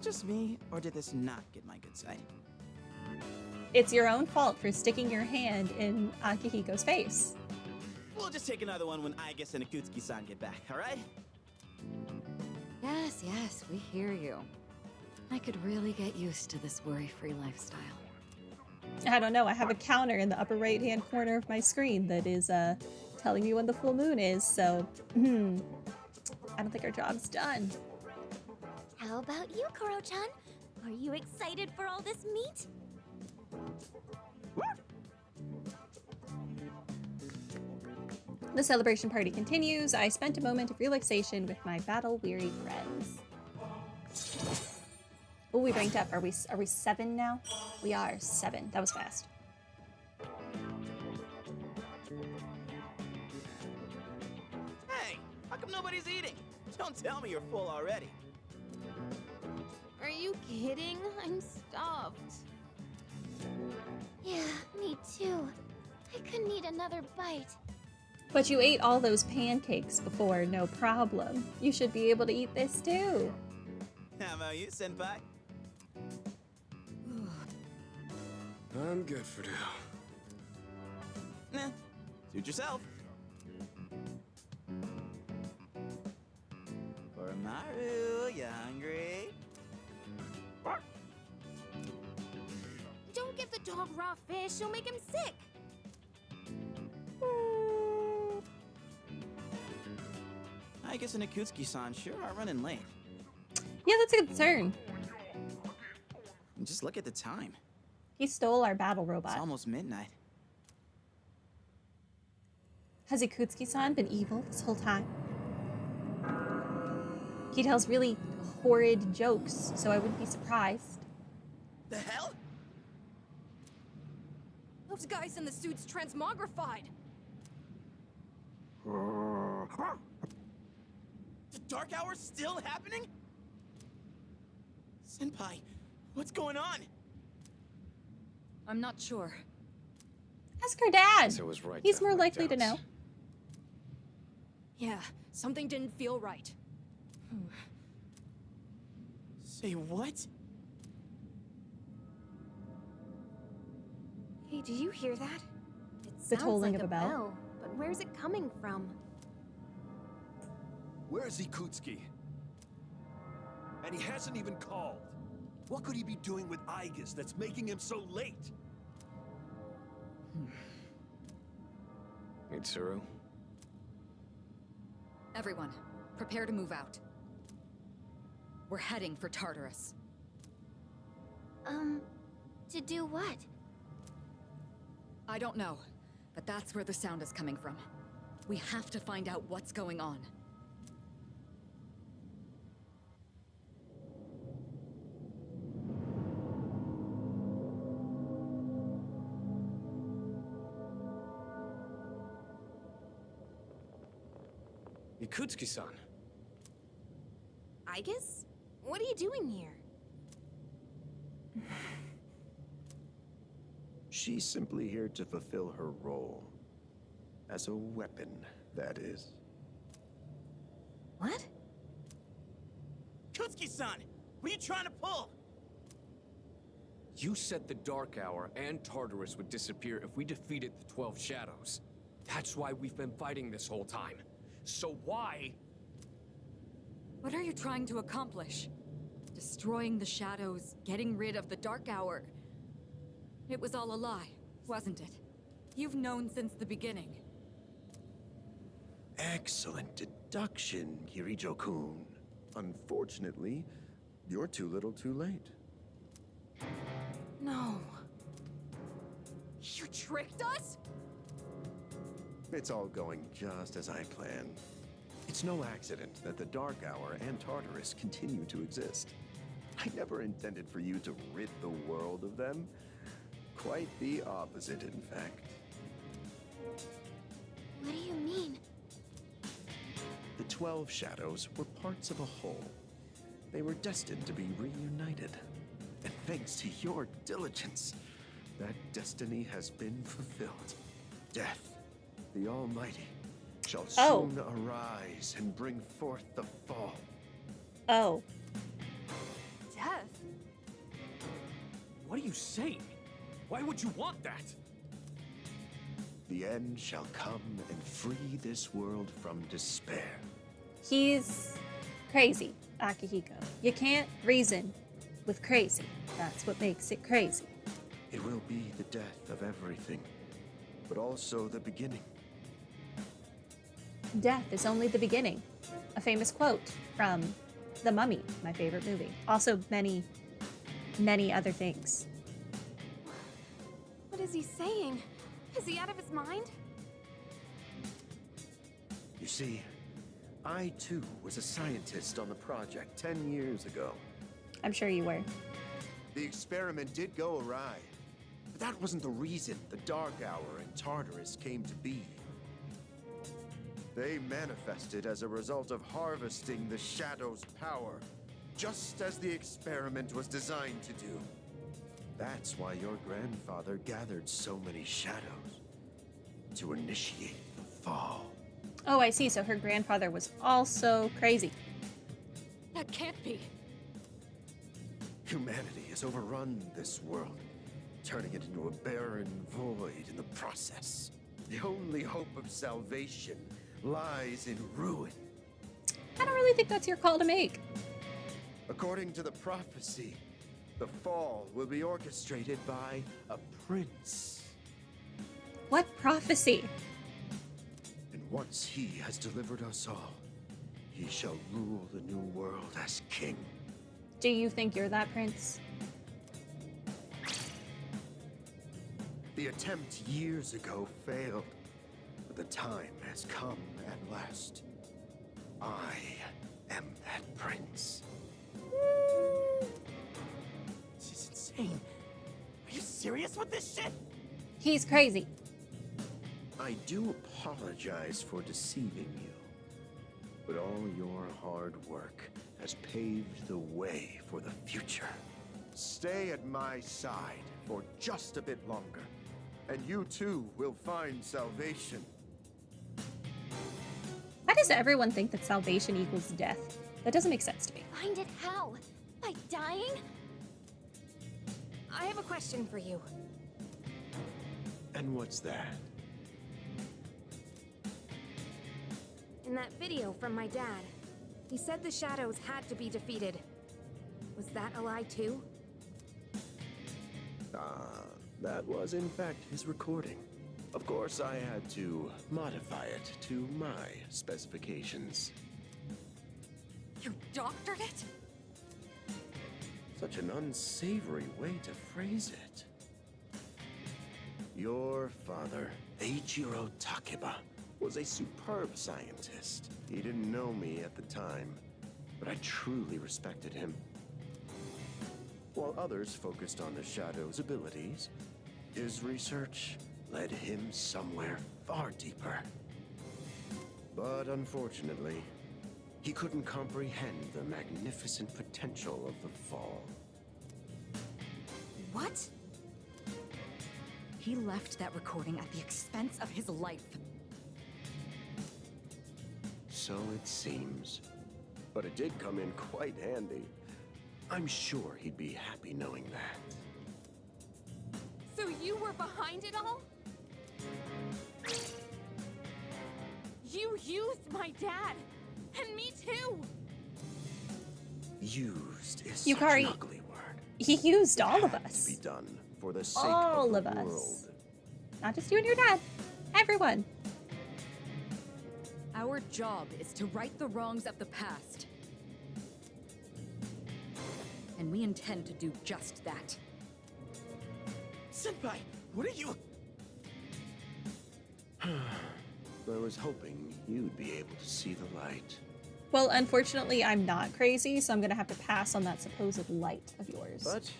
just me, or did this not get my good side? It's your own fault for sticking your hand in Akihiko's face. We'll just take another one when Aigis and Akutsuki-san get back, alright? Yes, we hear you. I could really get used to this worry-free lifestyle. I don't know, I have a counter in the upper right-hand corner of my screen that is telling me when the full moon is, so I don't think our job's done. How about you, Koro-chan? Are you excited for all this meat? The celebration party continues. I spent a moment of relaxation with my battle-weary friends. Oh, we ranked up. Are we 7 now? We are 7. That was fast. Hey, how come nobody's eating? Don't tell me you're full already. Are you kidding? I'm stuffed. Yeah, me too. I couldn't eat another bite. But you ate all those pancakes before, no problem. You should be able to eat this too. How about you, Senpai? I'm good for now. Nah, suit yourself. Maru, you hungry? Don't give the dog raw fish, you'll make him sick. Aigis and Akutsuki-san sure are running late. Yeah, that's a concern. And just look at the time. He stole our battle It's robot. almost midnight. Has Ikutsuki-san been evil this whole time? He tells really horrid jokes, so I wouldn't be surprised. The hell? Those guys in the suits transmogrified. The Dark Hour's still happening? Senpai, what's going on? I'm not sure. Ask her dad. So it was right. He's to have more my likely to know. doubts. Yeah, something didn't feel right. Say what? Hey, do you hear that? It The sounds tolling like of a bell. but where's it coming from? Where's Ikutsuki? And he hasn't even called. What could he be doing with Aigis that's making him so late? Mitsuru? Everyone, prepare to move out. We're heading for Tartarus. To do what? I don't know, but that's where the sound is coming from. We have to find out what's going on. Ikutsuki-san. Aigis? What are you doing here? She's simply here to fulfill her role. As a weapon, that is. What? Akutsuki-san, what are you trying to pull? You said the Dark Hour and Tartarus would disappear if we defeated the 12 Shadows. That's why we've been fighting this whole time. So why? What are you trying to accomplish? Destroying the shadows, getting rid of the Dark Hour. It was all a lie, wasn't it? You've known since the beginning. Excellent deduction, Kirijo-kun. Unfortunately, you're too little too late. No. You tricked us? It's all going just as I planned. It's no accident that the Dark Hour and Tartarus continue to exist. I never intended for you to rid the world of them. Quite the opposite, in fact. What do you mean? The 12 Shadows were parts of a whole. They were destined to be reunited. And thanks to your diligence, that destiny has been fulfilled. Death, the Almighty, shall soon arise and bring forth the fall. Oh. death. What are you saying? Why would you want that? The end shall come and free this world from despair. He's crazy, Akihiko. You can't reason with crazy. That's what makes it crazy. It will be the death of everything, but also the beginning. Death is only the beginning. A famous quote from The Mummy, my favorite movie. Also many, many other things. What is he saying? Is he out of his mind? You see, I too was a scientist on the project 10 years ago. I'm sure you were. The experiment did go awry, but that wasn't the reason the Dark Hour and Tartarus came to be. They manifested as a result of harvesting the Shadow's power, just as the experiment was designed to do. That's why your grandfather gathered so many shadows, to initiate the fall. Oh, I see. So her grandfather was also crazy. That can't be. Humanity has overrun this world, turning it into a barren void in the process. The only hope of salvation lies in ruin. I don't really think that's your call to make. According to the prophecy, the fall will be orchestrated by a prince. What prophecy? And once he has delivered us all, he shall rule the new world as king. Do you think you're that prince? The attempt years ago failed, but the time has come at last. I am that prince. This is insane. Are you serious with this shit? He's crazy. I do apologize for deceiving you, but all your hard work has paved the way for the future. Stay at my side for just a bit longer, and you too will find salvation. Why does everyone think that salvation equals death? That doesn't make sense to me. Find it how? By dying? I have a question for you. And what's that? In that video from my dad, he said the shadows had to be defeated. Was that a lie too? That was in fact his recording. Of course, I had to modify it to my specifications. You doctored it? Such an unsavory way to phrase it. Your father, Eiichiro Takeba, was a superb scientist. He didn't know me at the time, but I truly respected him. While others focused on the Shadow's abilities, his research led him somewhere far deeper. But unfortunately, he couldn't comprehend the magnificent potential of the fall. What? He left that recording at the expense of his life. So it seems. But it did come in quite handy. I'm sure he'd be happy knowing that. So you were behind it all? You used my dad! And me too! Used is Yukari, such an ugly word. He used all It of had us. to be done for the sake All of of the us. world. Not just you and your dad. Everyone. Our job is to right the wrongs of the past. And we intend to do just that. Senpai, what are you? I was hoping you'd be able to see the light. Well, unfortunately, I'm not crazy, so I'm gonna have to pass on that supposed light of yours. But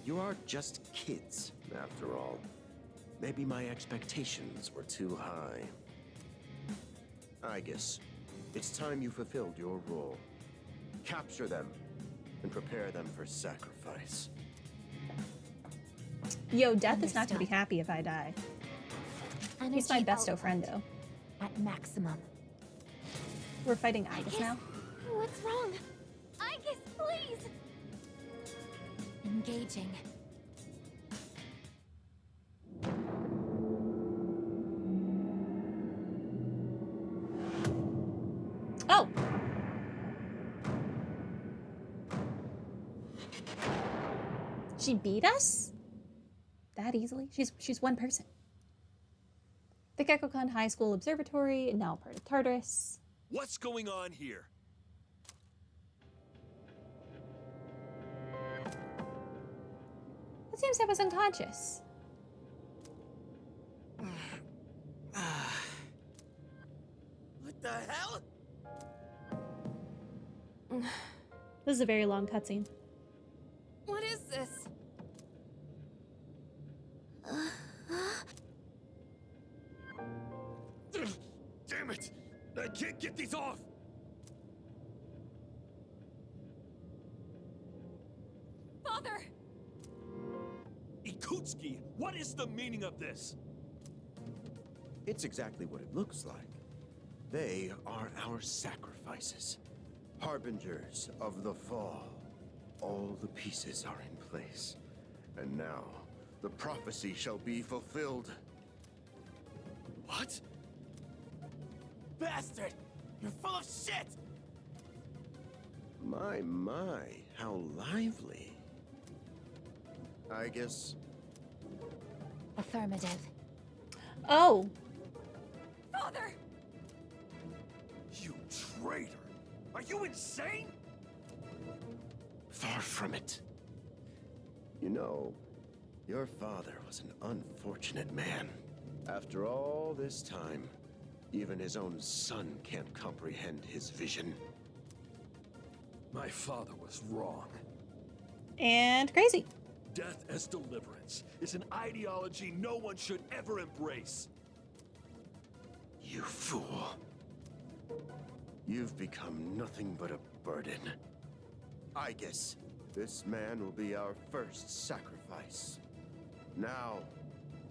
you are just kids, after all. Maybe my expectations were too high. I guess it's time you fulfilled your role. Capture them and prepare them for sacrifice. Yo, Death is not gonna be Understood. happy if I die. He's Energy my besto output friendo. at maximum. We're fighting Agus Aegis? now. What's wrong? Aegis, please! engaging. Oh! She beat us? That easily? She's one person. The Gekkoukan High School Observatory, now part of Tartarus. What's going on here? It seems I was unconscious. What the hell? This is a very long cutscene. What is this? Damn it! I can't get these off! Father! Ikutsuki, what is the meaning of this? It's exactly what it looks like. They are our sacrifices, harbingers of the fall. All the pieces are in place. And now, the prophecy shall be fulfilled. What? Bastard! You're full of shit! My, how lively. I guess Affirmative. Oh! Father! You traitor! Are you insane? far from it. You know, your father was an unfortunate man. After all this time, even his own son can't comprehend his vision. My father was wrong. And crazy. Death as deliverance is an ideology no one should ever embrace. You fool. You've become nothing but a burden. I guess this man will be our first sacrifice. Now,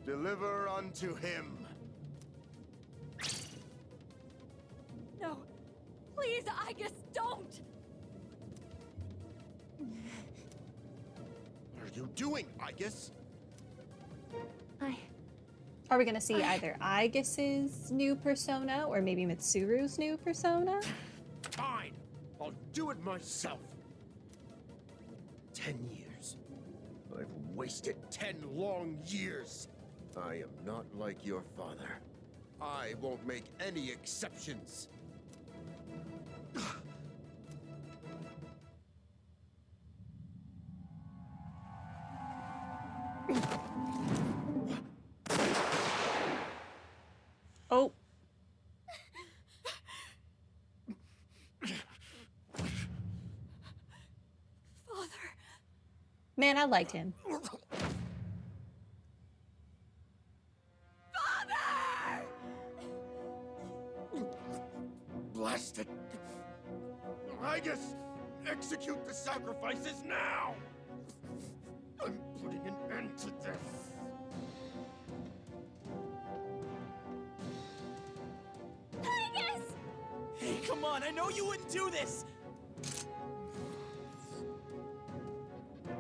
deliver unto him. No. Please, Igus, don't! What are you doing, Igus? Are we gonna see either Igus's new persona or maybe Mitsuru's new persona? Fine, I'll do it myself. 10 years. I've wasted 10 long years. I am not like your father. I won't make any exceptions. Oh. Father. Man, I liked him. Father! Blast it! Igus, execute the sacrifices now! I'm putting an end to this. Igus! Hey, come on, I know you wouldn't do this!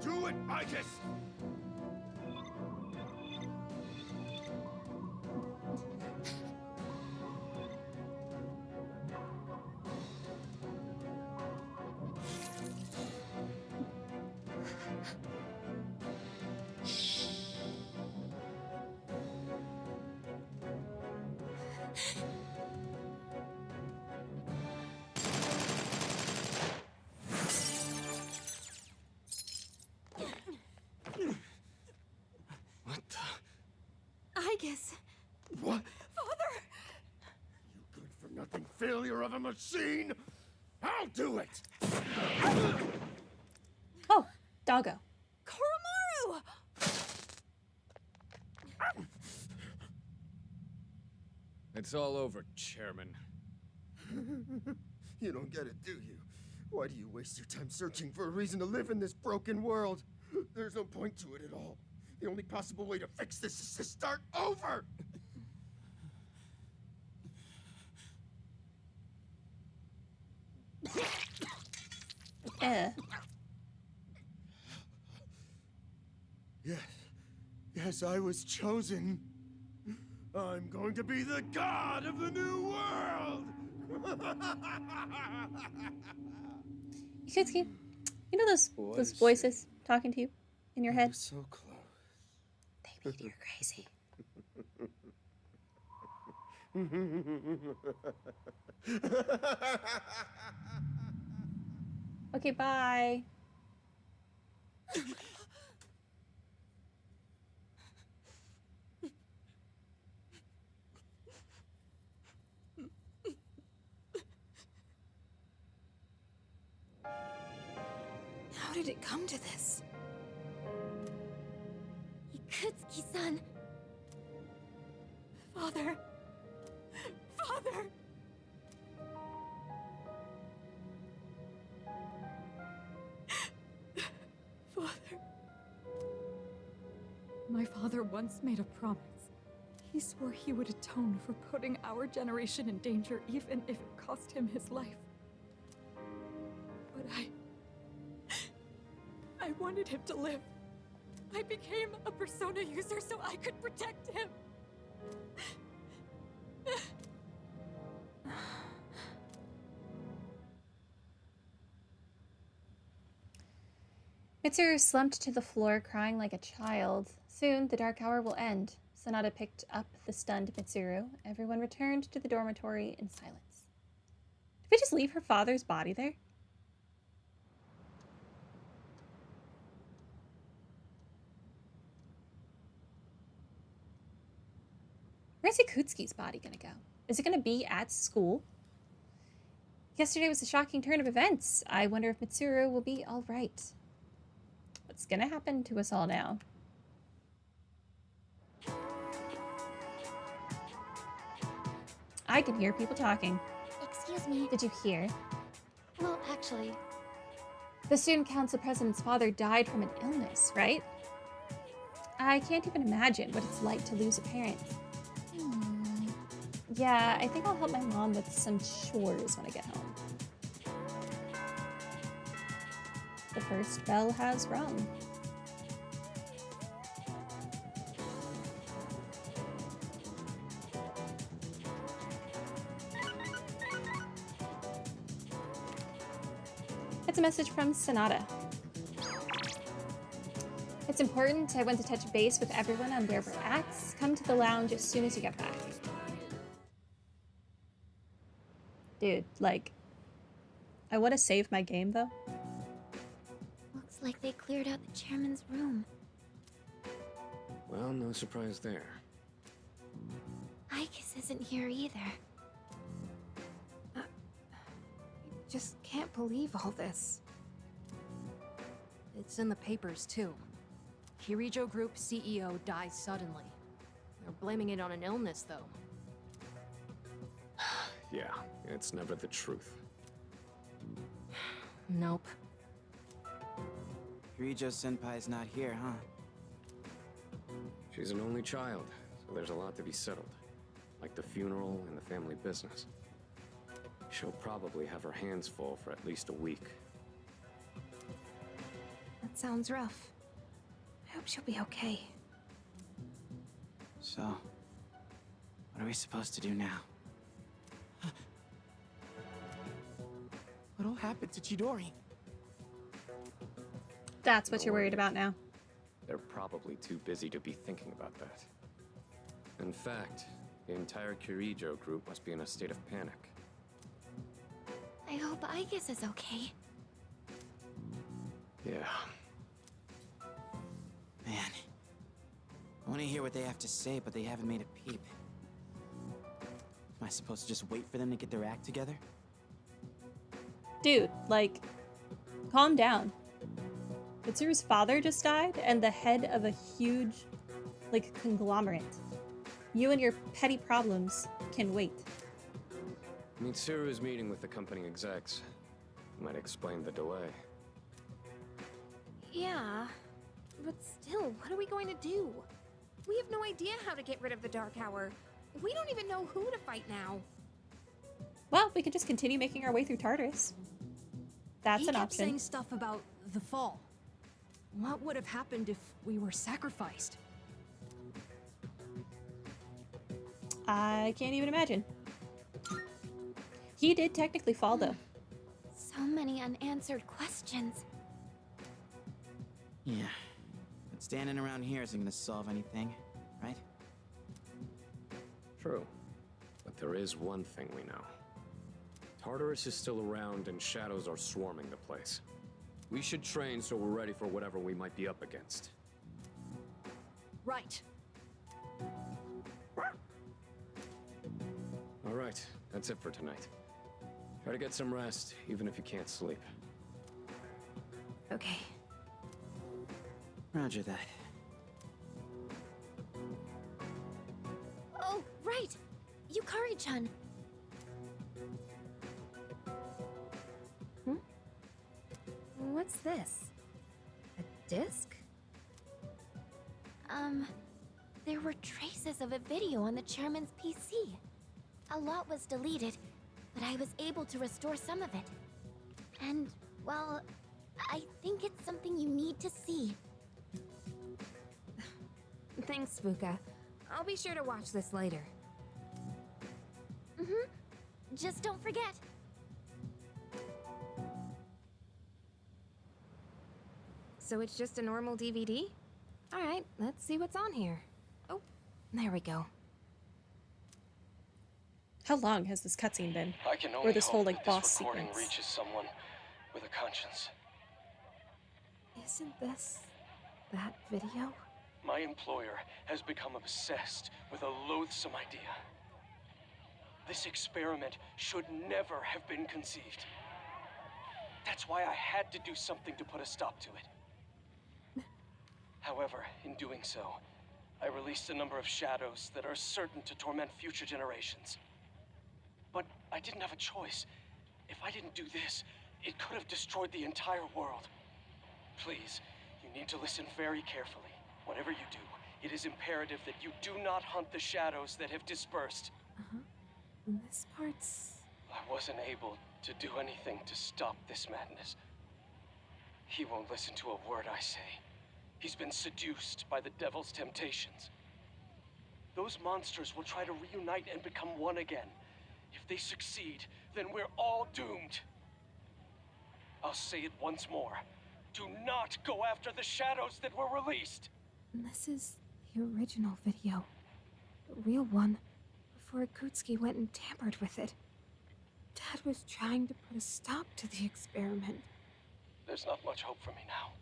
Do it, Igus! What the? Igus. What? Father! You good-for-nothing failure of a machine! I'll do it! Oh, doggo. Koromaru! It's all over, Chairman. You don't get it, do you? Why do you waste your time searching for a reason to live in this broken world? There's no point to it at all. The only possible way to fix this is to start over! As I was chosen, I'm going to be the god of the new world! Ikutsuki, you know those voices talking to you in your head? So close. They mean you're crazy. Okay, bye. How did it come to this? Ikutsuki-san. Father! Father! Father. My father once made a promise. He swore he would atone for putting our generation in danger, even if it cost him his life. But I wanted him to live. I became a persona user so I could protect him. Mitsuru slumped to the floor, crying like a child. Soon, the dark hour will end. Sonata picked up the stunned Mitsuru. Everyone returned to the dormitory in silence. Did we just leave her father's body there? Where's Ikutsuki's body gonna go? Is it gonna be at school? Yesterday was a shocking turn of events. I wonder if Mitsuru will be all right. What's gonna happen to us all now? I can hear people talking. Excuse me. Did you hear? Well, actually, The student council president's father died from an illness, right? I can't even imagine what it's like to lose a parent. Yeah, I think I'll help my mom with some chores when I get home. The first bell has rung. It's a message from Sonata. It's important. I went to touch base with everyone on where we're at. Come to the lounge as soon as you get back. Dude, like, I want to save my game, though. looks like they cleared out the chairman's room. Well, no surprise there. Icus isn't here either. Just can't believe all this. It's in the papers, too. Kirijo Group CEO dies suddenly. They're blaming it on an illness, though. Yeah, it's never the truth. Nope. Kirijo Senpai's not here, huh? She's an only child, so there's a lot to be settled. Like the funeral and the family business. She'll probably have her hands full for at least a week. That sounds rough. I hope she'll be okay. So, what are we supposed to do now? What'll happen to Chidori? That's what you're worried about now. They're probably too busy to be thinking about that. In fact, the entire Kirijo group must be in a state of panic. I hope Icus is okay. Yeah. Man, I want to hear what they have to say, but they haven't made a peep. Am I supposed to just wait for them to get their act together? Dude, like, calm down. Mitsuru's father just died, and the head of a huge, like, conglomerate. You and your petty problems can wait. Mitsuru's meeting with the company execs might explain the delay. Yeah, but still, what are we going to do? We have no idea how to get rid of the Dark Hour. We don't even know who to fight now. Well, we could just continue making our way through Tartarus. That's He an kept option. saying stuff about the fall. What would have happened if we were sacrificed? I can't even imagine. He did technically fall, though. So many unanswered questions. Yeah. But standing around here isn't gonna solve anything, right? True. But there is one thing we know. Tartarus is still around and shadows are swarming the place. We should train so we're ready for whatever we might be up against. Right. All right, that's it for tonight. Try to get some rest, even if you can't sleep. Okay. Roger that. Oh, right! Yukari-chan. What's this? A disc? There were traces of a video on the chairman's PC. A lot was deleted, but I was able to restore some of it. And, well, I think it's something you need to see. Thanks, Fuka. I'll be sure to watch this later. Just don't forget. So it's just a normal DVD? Alright, let's see what's on here. Oh, there we go. How long has this cutscene been? I can only Or this whole, hope like, that boss this recording sequence. reaches someone with a conscience. Isn't this that video? My employer has become obsessed with a loathsome idea. This experiment should never have been conceived. That's why I had to do something to put a stop to it. However, in doing so, I released a number of shadows that are certain to torment future generations. But I didn't have a choice. If I didn't do this, it could have destroyed the entire world. Please, you need to listen very carefully. Whatever you do, it is imperative that you do not hunt the shadows that have dispersed. This part's... I wasn't able to do anything to stop this madness. He won't listen to a word I say. He's been seduced by the devil's temptations. Those monsters will try to reunite and become one again. If they succeed, then we're all doomed. I'll say it once more. Do not go after the shadows that were released. This is the original video. The real one, before Akutsuki went and tampered with it. Dad was trying to put a stop to the experiment. There's not much hope for me now.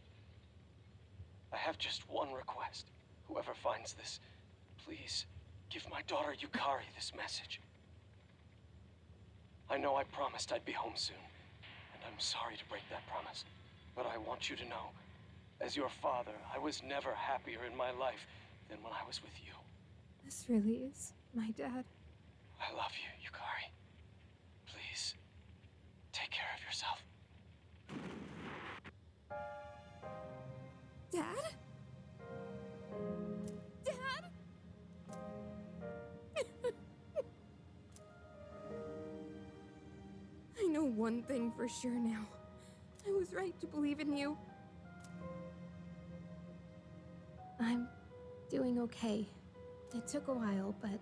I have just one request. Whoever finds this, please give my daughter Yukari this message. I know I promised I'd be home soon, and I'm sorry to break that promise. But I want you to know, as your father, I was never happier in my life than when I was with you. This really is my dad. I love you, Yukari. Please, take care of yourself. Dad? Dad? I know one thing for sure now. I was right to believe in you. I'm doing okay. It took a while, but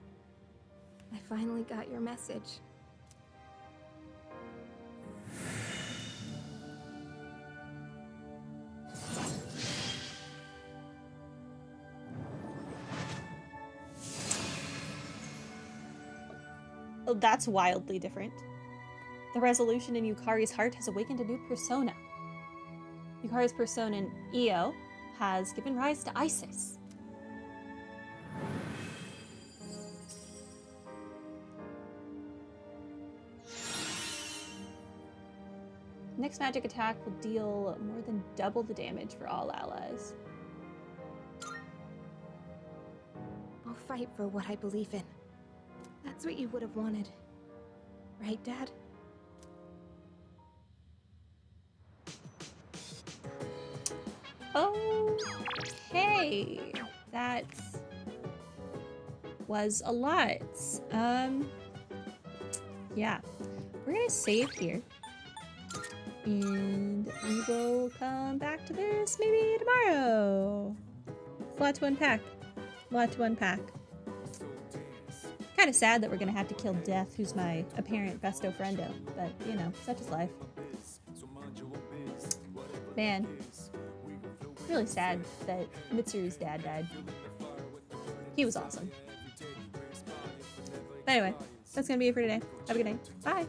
I finally got your message. Oh, that's wildly different. The resolution in Yukari's heart has awakened a new persona. Yukari's persona in Io has given rise to Isis. Next magic attack will deal more than double the damage for all allies. I'll fight for what I believe in. That's what you would have wanted. Right, Dad? Okay. That was a lot. Yeah. We're gonna save here. And we will come back to this maybe tomorrow. A lot to unpack. A lot to unpack. Kind of sad that we're gonna have to kill Death, who's my apparent besto friendo, but you know, such is life. Man, really sad that Mitsuru's dad died. He was awesome. But anyway, that's gonna be it for today. Have a good night. Bye.